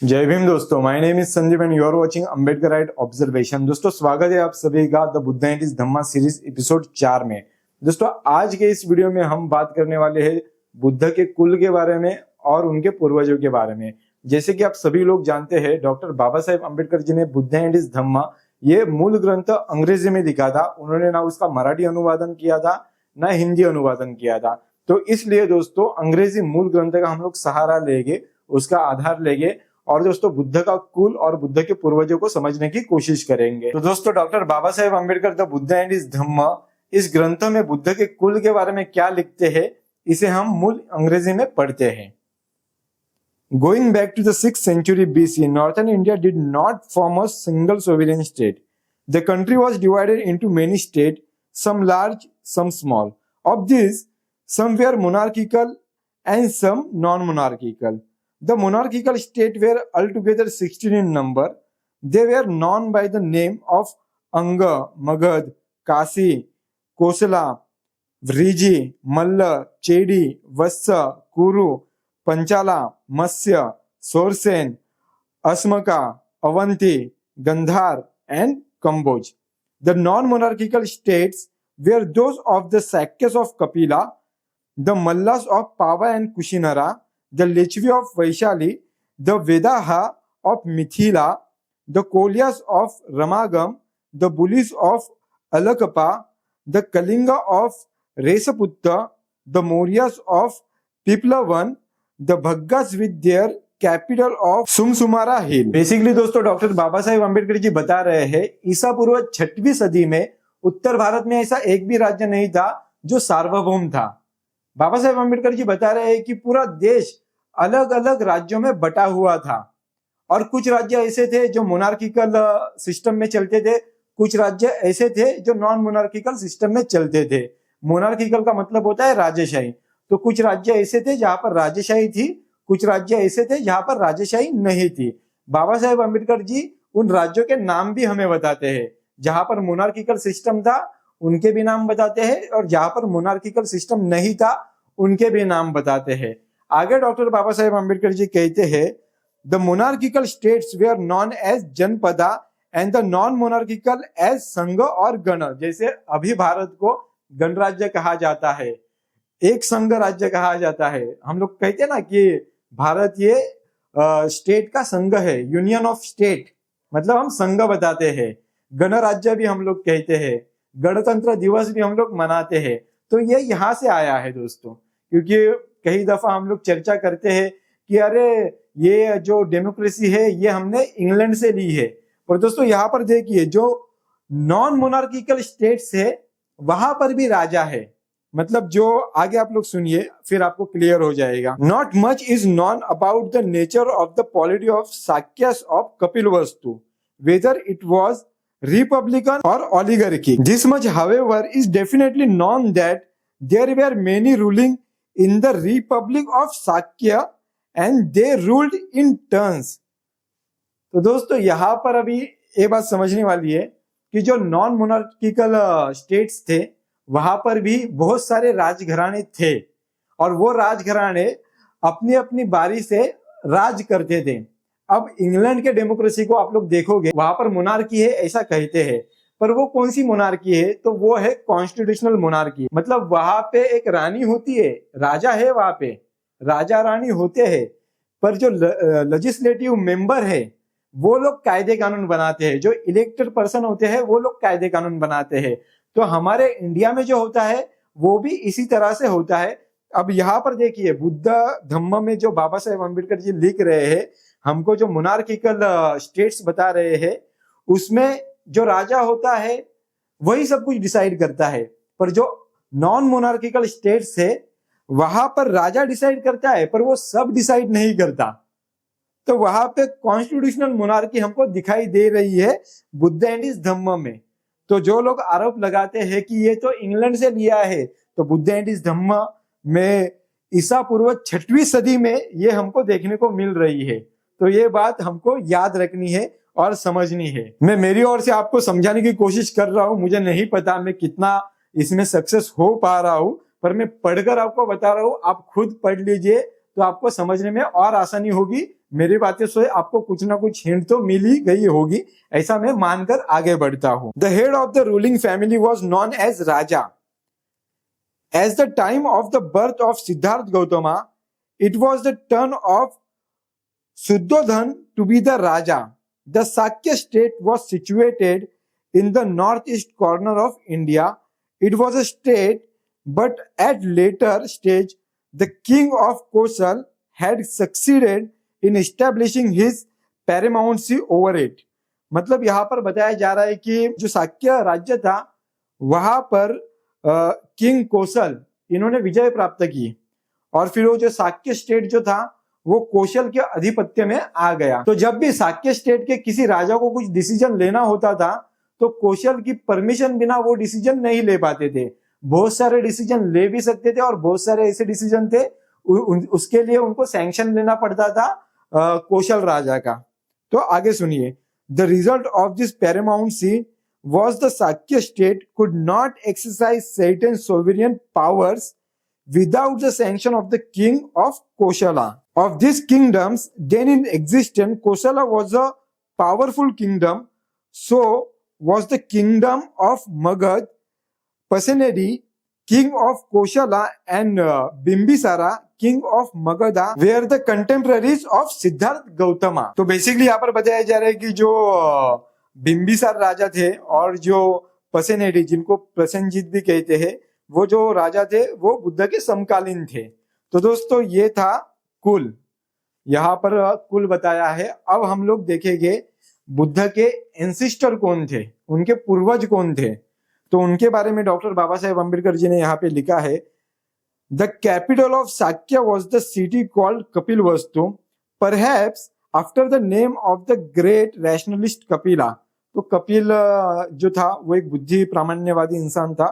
जय भीम दोस्तों, my name is Sandeep and you are watching Ambedkarite observation. दोस्तों स्वागत है आप सभी का the Buddha and his Dhamma series episode 4 में। दोस्तों आज के इस वीडियो में हम बात करने वाले हैं बुद्ध के कुल के बारे में और उनके पूर्वजों के बारे में। जैसे कि आप सभी लोग जानते हैं, डॉक्टर बाबा साहेब अम्बेडकर जी ने बुद्ध एंड हिज धम्मा ये मूल ग्रंथ अंग्रेजी में लिखा था। उन्होंने ना उसका मराठी अनुवादन किया था ना हिंदी अनुवादन किया था। तो इसलिए दोस्तों अंग्रेजी मूल ग्रंथ का हम लोग सहारा लेंगे, उसका आधार लेंगे और दोस्तों बुद्ध का कुल और बुद्ध के पूर्वजों को समझने की कोशिश करेंगे। तो दोस्तों doctor Baba Saheb Ambedkar the Buddha and his Dhamma इस ग्रंथ में बुद्ध के कुल के बारे में क्या लिखते हैं, इसे हम मूल अंग्रेजी में पढ़ते हैं। Going back to the 6th century BC, northern India did not form a single sovereign state. The country was divided into many states, some large, some small. Of these, some were monarchical and some non-monarchical. The monarchical states were altogether 16 in number. They were known by the name of Anga, Magad, Kasi, Kosala, Vriji, Malla, Chedi, Vassa, Kuru, Panchala, Matsya, Surasena, Asmaka, Avanti, Gandhara and Kamboj. The non-monarchical states were those of the Sakyas of Kapila, the Mallas of Pava and Kushinara, the Lichvi of Vaishali, the Vedaha of Mithila, the Kolyas of Ramagam, the Bulis of Alakapa, the Kalinga of Resaputta, the Mauryas of Piplavan, the Bhaggas with their capital of Sumsumara hill. Basically दोस्तों doctor Baba Saheb Ambedkar ji बता रहे हैं ईसा पूर्व 6वीं सदी में उत्तर भारत में ऐसा एक भी राज्य नहीं था जो सार्वभौम था। बाबा साहेब अम्बेडकर जी बता रहे हैं कि पूरा देश अलग अलग राज्यों में बटा हुआ था और कुछ राज्य ऐसे थे जो मोनार्किकल सिस्टम में चलते थे, कुछ राज्य ऐसे थे जो नॉन मोनार्किकल सिस्टम में चलते थे। मोनार्किकल का मतलब होता है राजेशाही। तो कुछ राज्य ऐसे थे जहां पर राजेशाही थी, कुछ राज्य ऐसे थे जहां पर राजेशाही नहीं थी। बाबा साहेब अम्बेडकर जी उन राज्यों के नाम भी हमें बताते हैं। जहां पर मोनार्किकल सिस्टम था उनके भी नाम बताते हैं और जहां पर मोनार्किकल सिस्टम नहीं था उनके भी नाम बताते हैं। आगे डॉक्टर बाबा साहेब अम्बेडकर जी कहते हैं the monarchical states where known as Janapada and the non monarchical as Sangha और गण। जैसे अभी भारत को गणराज्य कहा जाता है, एक संघ राज्य कहा जाता है। हम लोग कहते हैं ना कि भारत ये स्टेट का संघ है, यूनियन ऑफ स्टेट, मतलब हम संघ बताते हैं। गणराज्य भी हम लोग कहते हैं, गणतंत्र दिवस भी हम लोग मनाते हैं। तो ये यहाँ से आया है दोस्तों, क्योंकि कई दफा हम लोग चर्चा करते हैं कि अरे ये जो डेमोक्रेसी है ये हमने इंग्लैंड से ली है। और दोस्तों यहाँ पर देखिए जो नॉन मोनार्किकल स्टेट्स है वहां पर भी राजा है। मतलब जो आगे आप लोग सुनिए फिर आपको क्लियर हो जाएगा। Not much is known about the nature of the polity of Sakyas of Kapilavastu, whether it was republican और oligarchy. This much however is definitely known that there were many ruling in the republic of Sakya and they ruled in turns. तो दोस्तों यहाँ पर अभी ये बात समझने वाली है कि जो नॉन मोनार्किकल स्टेट्स थे वहां पर भी बहुत सारे राजघराने थे और वो राजघराने अपनी अपनी बारी से राज करते थे। अब इंग्लैंड के डेमोक्रेसी को आप लोग देखोगे वहां पर मोनार्की है ऐसा कहते हैं, पर वो कौन सी मोनार्की है? तो वो है कॉन्स्टिट्यूशनल मोनार्की। मतलब वहां पे एक रानी होती है, राजा है वहां पे, राजा रानी होते हैं, पर जो लेजिस्लेटिव मेंबर है वो लोग कायदे कानून बनाते हैं। जो इलेक्टेड पर्सन होते हैं वो लोग कायदे कानून बनाते हैं। तो हमारे इंडिया में जो होता है वो भी इसी तरह से होता है। अब यहाँ पर देखिए बुद्ध धम्म में जो बाबा साहेब अम्बेडकर जी लिख रहे हैं, हमको जो मोनार्किकल स्टेट्स बता रहे हैं, उसमें जो राजा होता है वही सब कुछ डिसाइड करता है, पर जो नॉन मोनार्किकल स्टेट्स है वहां पर राजा डिसाइड करता है पर वो सब डिसाइड नहीं करता। तो वहां पे कॉन्स्टिट्यूशनल मोनार्की हमको दिखाई दे रही है बुद्ध एंड हिज धम्म में। तो जो लोग आरोप लगाते हैं कि ये तो इंग्लैंड से लिया है, तो बुद्ध एंड हिज धम्म में ईसा पूर्व 6वीं सदी में ये हमको देखने को मिल रही है। तो ये बात हमको याद रखनी है और समझनी है। मैं मेरी ओर से आपको समझाने की कोशिश कर रहा हूं, मुझे नहीं पता मैं कितना इसमें सक्सेस हो पा रहा हूं, पर मैं पढ़कर आपको बता रहा हूं। आप खुद पढ़ लीजिए तो आपको समझने में और आसानी होगी मेरी बातें से आपको कुछ ना कुछ हिंट तो मिल ही गई होगी, ऐसा मैं मानकर आगे बढ़ता हूं। The head of the ruling family was known as raja. As the time of the birth of Siddhartha Gautama, it was the turn of Suddhodhan to be the Raja. The Sakya state was situated in the northeast corner of India. It was a state, but at later stage, the king of Kosal had succeeded in establishing his paramountcy over it. मतलब यहाँ पर बताया जा रहा है कि जो साक्य राज्य था वहां पर किंग कौशल इन्होंने विजय प्राप्त की और फिर वो जो साक्य स्टेट जो था वो कौशल के अधिपत्य में आ गया। तो जब भी साक्य स्टेट के किसी राजा को कुछ डिसीजन लेना होता था तो कौशल की परमिशन बिना वो डिसीजन नहीं ले पाते थे। बहुत सारे डिसीजन ले भी सकते थे और बहुत सारे ऐसे डिसीजन थे उसके लिए उनको सैंक्शन लेना पड़ता था कौशल राजा का। तो आगे सुनिए, the result of this paramountcy was the Sakya state could not exercise certain sovereign powers without the sanction of the king of Kosala. Of these kingdoms then in existence, Kosala was a powerful kingdom. So was the kingdom of Magad, Pasenadi, king of Kosala, and Bimbisara, king of Magadha, were the contemporaries of Siddharth Gautama. तो basically यहाँ पर बताया जा रहा है कि जो बिंबिसार राजा थे और जो पसेनेडी जिनको प्रसेनजीत भी कहते हैं वो जो राजा थे वो बुद्ध के समकालीन थे। तो दोस्तों ये था कुल, यहाँ पर कुल बताया है। अब हम लोग देखेंगे बुद्ध के एंसिस्टर कौन थे, उनके पूर्वज कौन थे। तो उनके बारे में डॉक्टर बाबा साहेब अम्बेडकर जी ने यहाँ पे लिखा है, the capital of Sakya was the city called Kapilavastu, perhaps after the name of the great rationalist Kapila. तो कपिल जो था वो एक बुद्धि प्रामाण्यवादी इंसान था,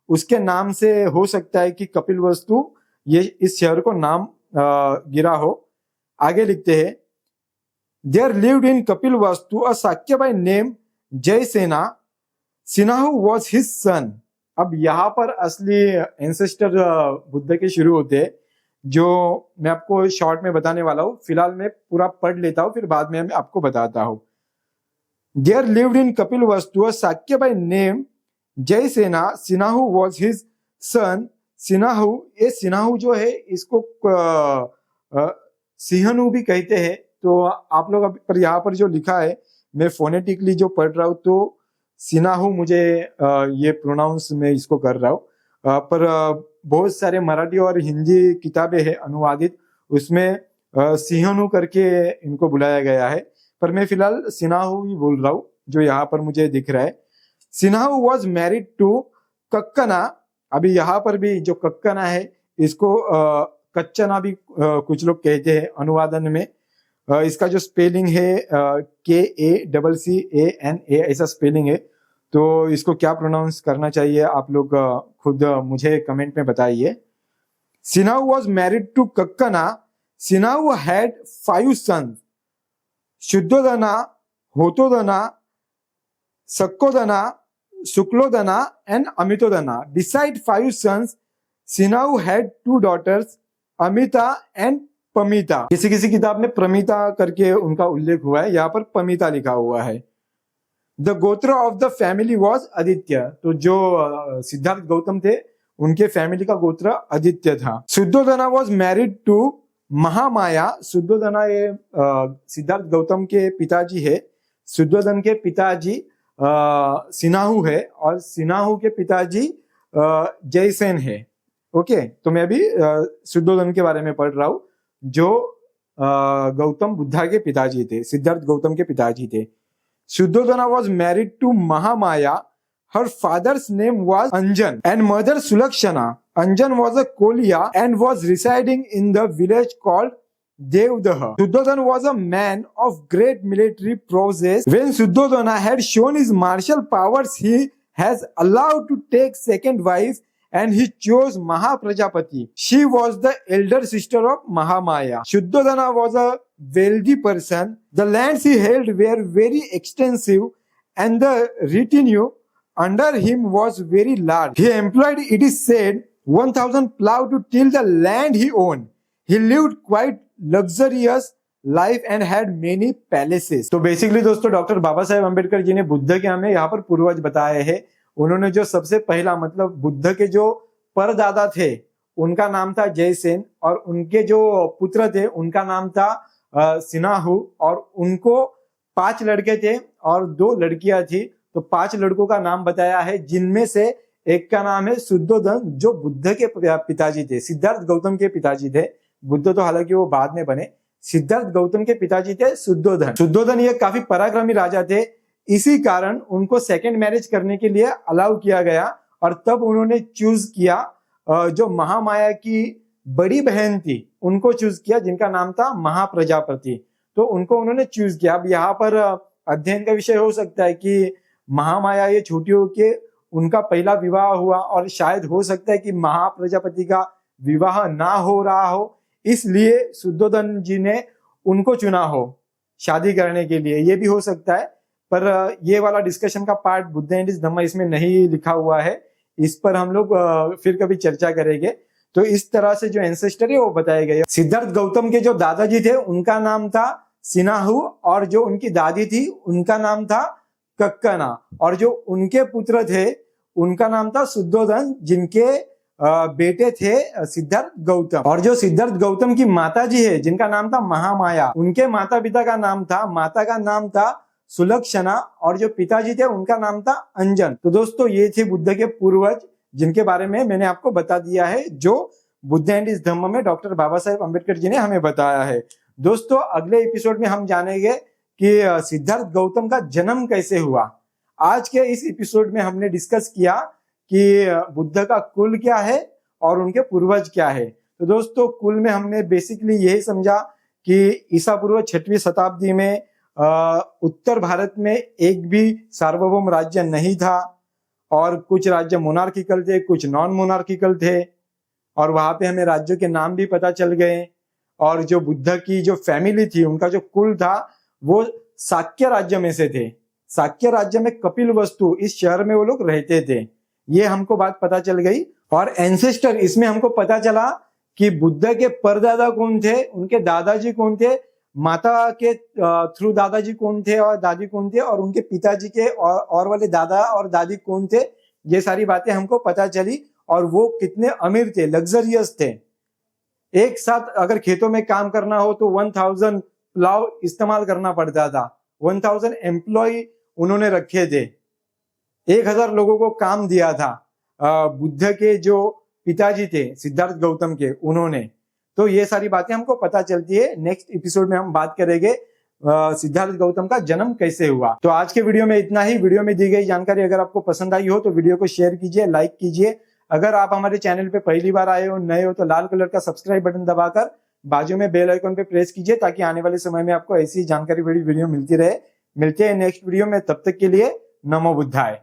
उसके नाम से हो सकता है कि कपिलवस्तु ये इस शहर को नाम गिरा हो। आगे लिखते हैं, there lived in Kapilavastu a Sakya by name Jayasena, Sinhahu was his son. अब यहाँ पर असली एंसेस्टर बुद्ध के शुरू होते हैं, जो मैं आपको शॉर्ट में बताने वाला हूँ। फिलहाल मैं पूरा पढ़ लेता हूँ, फिर बाद में मैं आपको बताता हूँ। There lived in Kapilvastu a Sakya by name Jaisena. Sinahu was his son. Sinahu, ये सिन्हाहु जो है इसको सिंहनु भी कहते हैं। तो आप लोग पर यहाँ पर जो लिखा है मैं फोनेटिकली जो पढ़ रहा हूँ तो सिन्हाहु मुझे ये प्रोनाउंस मैं इसको कर रहा हूँ, पर बहुत सारे मराठी और हिंदी किताबें हैं अनुवादित, उसमें सिंहनु करके इनको बुलाया गया है, पर मैं फिलहाल सिन्हाहु ही बोल रहा हूं जो यहाँ पर मुझे दिख रहा है। सिन्हाहु वॉज मैरिड टू कक्कना। अभी यहाँ पर भी जो कक्कना है इसको कच्चना भी कुछ लोग कहते हैं अनुवादन में। इसका जो स्पेलिंग है KACCANA ऐसा स्पेलिंग है। तो इसको क्या प्रोनाउंस करना चाहिए आप लोग खुद मुझे कमेंट में बताइए। Sinhahu was married to Kakkana. Sinhahu had 5 sons, Suddhodana, Hotodana, Sakkodana, Shuklodana and Amitodana. Beside 5 sons, Sinhahu had 2 daughters, Amita and Pamita. किसी किसी किताब में प्रमिता करके उनका उल्लेख हुआ है, यहाँ पर पमिता लिखा हुआ है। द गोत्र of the family was Aditya. तो जो सिद्धार्थ गौतम थे उनके फैमिली का गोत्र आदित्य था। शुद्धोधना वॉज मैरिड टू महामाया। शुद्धोधना ये सिद्धार्थ गौतम के पिताजी है। शुद्धोधन के पिताजी सिन्हाहु है और सिन्हाहु के पिताजी जयसेन है। ओके, तो मैं अभी शुद्धोधन के बारे में पढ़ रहा हूँ जो गौतम बुद्धा के पिताजी थे, सिद्धार्थ गौतम के पिताजी थे। Suddhodana was married to Mahamaya. Her father's name was Anjan and mother Sulakshana. Anjan was a Koliya and was residing in the village called Devdaha. Suddhodana was a man of great military prowess. When Suddhodana had shown his martial powers, he has allowed to take second wife and he chose Mahaprajapati. She was the elder sister of Mahamaya. Suddhodana was a wealthy person. The lands he held were very extensive and the retinue under him was very large. He employed, it is said, 1,000 plough to till the land he owned. He lived quite luxurious life and had many palaces. तो basically दोस्तों doctor Baba Saheb Ambedkar जी ने बुद्ध के हमें यहाँ पर पूर्वज बताए हैं। उन्होंने जो सबसे पहला मतलब बुद्ध के जो परदादा थे उनका नाम था जयसेन, और उनके जो पुत्र थे उनका नाम था सिनाहु, और उनको 5 लड़के थे और 2 लड़कियां थी। तो 5 लड़कों का नाम बताया है, जिनमें से एक का नाम है शुद्धोधन, जो बुद्ध के पिताजी थे, सिद्धार्थ गौतम के पिताजी थे। बुद्ध तो हालांकि वो बाद में बने। सिद्धार्थ गौतम के पिताजी थे शुद्धोधन। शुद्धोधन ये काफी पराक्रमी राजा थे, इसी कारण उनको सेकंड मैरिज करने के लिए अलाउ किया गया, और तब उन्होंने चूज किया जो महामाया की बड़ी बहन थी उनको चूज किया, जिनका नाम था महाप्रजापति। तो उनको उन्होंने चूज किया। अब यहाँ पर अध्ययन का विषय हो सकता है कि महामाया ये छोटी होके उनका पहला विवाह हुआ, और शायद हो सकता है कि महाप्रजापति का विवाह ना हो रहा हो, इसलिए शुद्धोधन जी ने उनको चुना हो शादी करने के लिए। ये भी हो सकता है, पर ये वाला डिस्कशन का पार्ट बुद्ध एंड हिज धम्मा इसमें नहीं लिखा हुआ है। इस पर हम लोग फिर कभी चर्चा करेंगे। तो इस तरह से जो एंसेस्टर है वो बताए गए। सिद्धार्थ गौतम के जो दादाजी थे उनका नाम था सिनाहु, और जो उनकी दादी थी उनका नाम था कक्कना, और जो उनके पुत्र थे उनका नाम था शुद्धोधन, जिनके बेटे थे सिद्धार्थ गौतम। और जो सिद्धार्थ गौतम की माता जी है जिनका नाम था महामाया, उनके माता पिता का नाम था, माता का नाम था सुलक्षणा, और जो पिताजी थे उनका नाम था अंजन। तो दोस्तों ये थे बुद्ध के पूर्वज, जिनके बारे में मैंने आपको बता दिया है, जो बुद्ध एंड हिज धम्म में डॉक्टर बाबा साहेब अम्बेडकर जी ने हमें बताया है। दोस्तों अगले एपिसोड में हम जानेंगे कि सिद्धार्थ गौतम का जन्म कैसे हुआ। आज के इस एपिसोड में हमने डिस्कस किया कि बुद्ध का कुल क्या है और उनके पूर्वज क्या है। तो दोस्तों कुल में हमने बेसिकली यही समझा कि ईसा पूर्व 6वीं शताब्दी में उत्तर भारत में एक भी सार्वभौम राज्य नहीं था, और कुछ राज्य मोनार्किकल थे, कुछ नॉन मोनार्किकल थे, और वहां पे हमें राज्यों के नाम भी पता चल गए। और जो बुद्ध की जो फैमिली थी, उनका जो कुल था वो शाक्य राज्य में से थे। शाक्य राज्य में कपिल वस्तु इस शहर में वो लोग रहते थे, ये हमको बात पता चल गई। और एंसेस्टर इसमें हमको पता चला कि बुद्ध के परदादा कौन थे, उनके दादाजी कौन थे, माता के थ्रू दादाजी कौन थे और दादी कौन थे, और उनके पिताजी के और वाले दादा और दादी कौन थे। ये सारी बातें हमको पता चली, और वो कितने अमीर थे, लग्जरियस थे। एक साथ अगर खेतों में काम करना हो तो 1000 प्लाव इस्तेमाल करना पड़ता था। 1000 एम्प्लॉय उन्होंने रखे थे, 1000 लोगों को काम दिया था बुद्ध के जो पिताजी थे सिद्धार्थ गौतम के, उन्होंने। तो ये सारी बातें हमको पता चलती है। नेक्स्ट एपिसोड में हम बात करेंगे सिद्धार्थ गौतम का जन्म कैसे हुआ। तो आज के वीडियो में इतना ही। वीडियो में दी गई जानकारी अगर आपको पसंद आई हो तो वीडियो को शेयर कीजिए, लाइक कीजिए। अगर आप हमारे चैनल पे पहली बार आए हो, नए हो, तो लाल कलर का सब्सक्राइब बटन दबाकर बाजू में बेल आइकन पे प्रेस कीजिए, ताकि आने वाले समय में आपको ऐसी जानकारी वाली वीडियो मिलती रहे। मिलते हैं नेक्स्ट वीडियो में, तब तक के लिए नमो बुद्धाय।